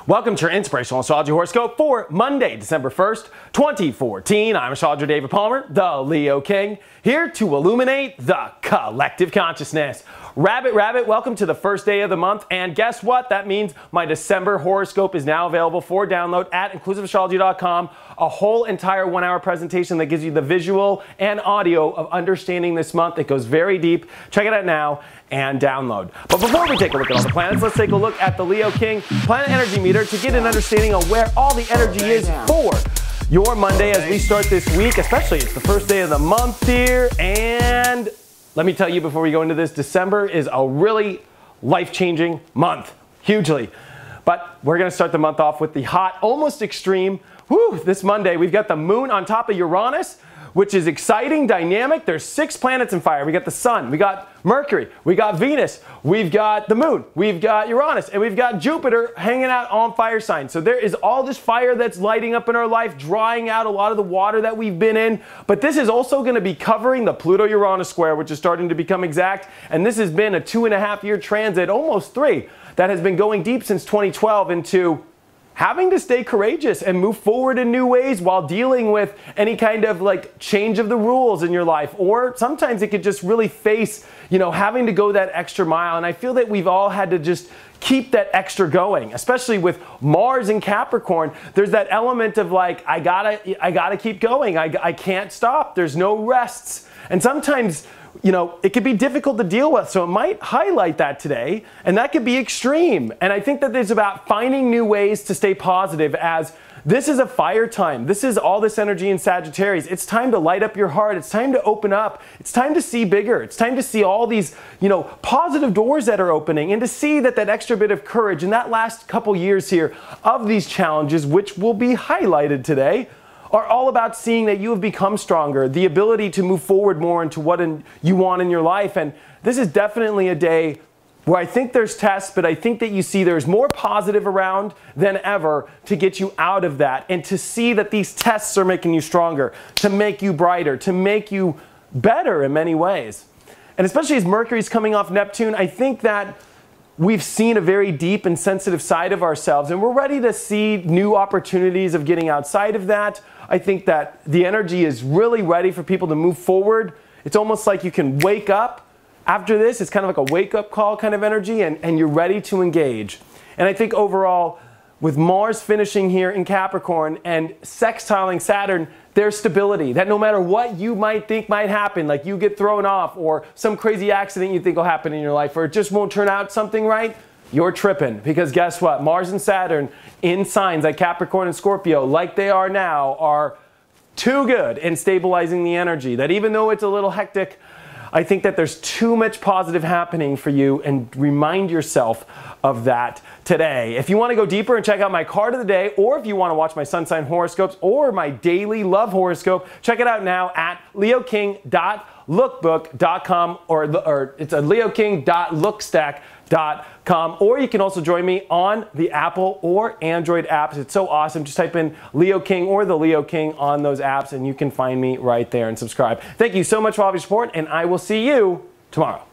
Welcome to your Inspirational Astrology Horoscope for Monday, December 1st, 2014. I'm astrologer David Palmer, the Leo King, here to illuminate the collective consciousness. Rabbit, welcome to the first day of the month, and guess what? That means my December horoscope is now available for download at inclusiveastrology.com. A whole entire 1-hour presentation that gives you the visual and audio of understanding this month. It goes very deep. Check it out now and download. But before we take a look at all the planets, let's take a look at the Leo King Planet Energy Meter to get an understanding of where all the energy is for your Monday as we start this week. Especially, it's the first day of the month here, and let me tell you before we go into this, December is a really life-changing month, hugely. But we're going to start the month off with the hot, almost extreme, this Monday. We've got the moon on top of Uranus, which is exciting, dynamic. There's 6 planets in fire. We got the sun, we got Mercury, we got Venus, we've got the moon, we've got Uranus, and we've got Jupiter hanging out on fire signs. So there is all this fire that's lighting up in our life, drying out a lot of the water that we've been in. But this is also going to be covering the Pluto-Uranus square, which is starting to become exact. And this has been a 2.5-year transit, almost 3, that has been going deep since 2012 into having to stay courageous and move forward in new ways while dealing with any kind of like change of the rules in your life. Or sometimes it could just really face, having to go that extra mile. And I feel that we've all had to just keep that extra going, especially with Mars in Capricorn. There's that element of like, I gotta keep going. I can't stop. There's no rests. And sometimes, it could be difficult to deal with, so it might highlight that today, and that could be extreme. And I think that it's about finding new ways to stay positive, as this is a fire time. This is all this energy in Sagittarius. It's time to light up your heart. It's time to open up. It's time to see bigger. It's time to see all these, positive doors that are opening, and to see that extra bit of courage in that last couple years here of these challenges, which will be highlighted today, are all about seeing that you have become stronger, the ability to move forward more into what you want in your life. And this is definitely a day where I think there's tests, but I think that you see there's more positive around than ever to get you out of that, and to see that these tests are making you stronger, to make you brighter, to make you better in many ways. And especially as Mercury's coming off Neptune, I think that we've seen a very deep and sensitive side of ourselves, and we're ready to see new opportunities of getting outside of that. I think that the energy is really ready for people to move forward. It's almost like you can wake up after this. It's kind of like a wake-up call kind of energy, and you're ready to engage. And I think overall, with Mars finishing here in Capricorn and sextiling Saturn, there's stability. That no matter what you might think might happen, like you get thrown off or some crazy accident you think will happen in your life, or it just won't turn out something right, you're tripping. Because guess what? Mars and Saturn in signs like Capricorn and Scorpio, like they are now, are too good in stabilizing the energy. That even though it's a little hectic, I think that there's too much positive happening for you, and remind yourself of that today. If you want to go deeper and check out my card of the day, or if you want to watch my sun sign horoscopes or my daily love horoscope, check it out now at leoking.lookbook.com, or it's a leoking.lookstack.com, or you can also join me on the Apple or Android apps. It's so awesome. Just type in Leo King or the Leo King on those apps, and you can find me right there and subscribe. Thank you so much for all of your support, and I will see you tomorrow.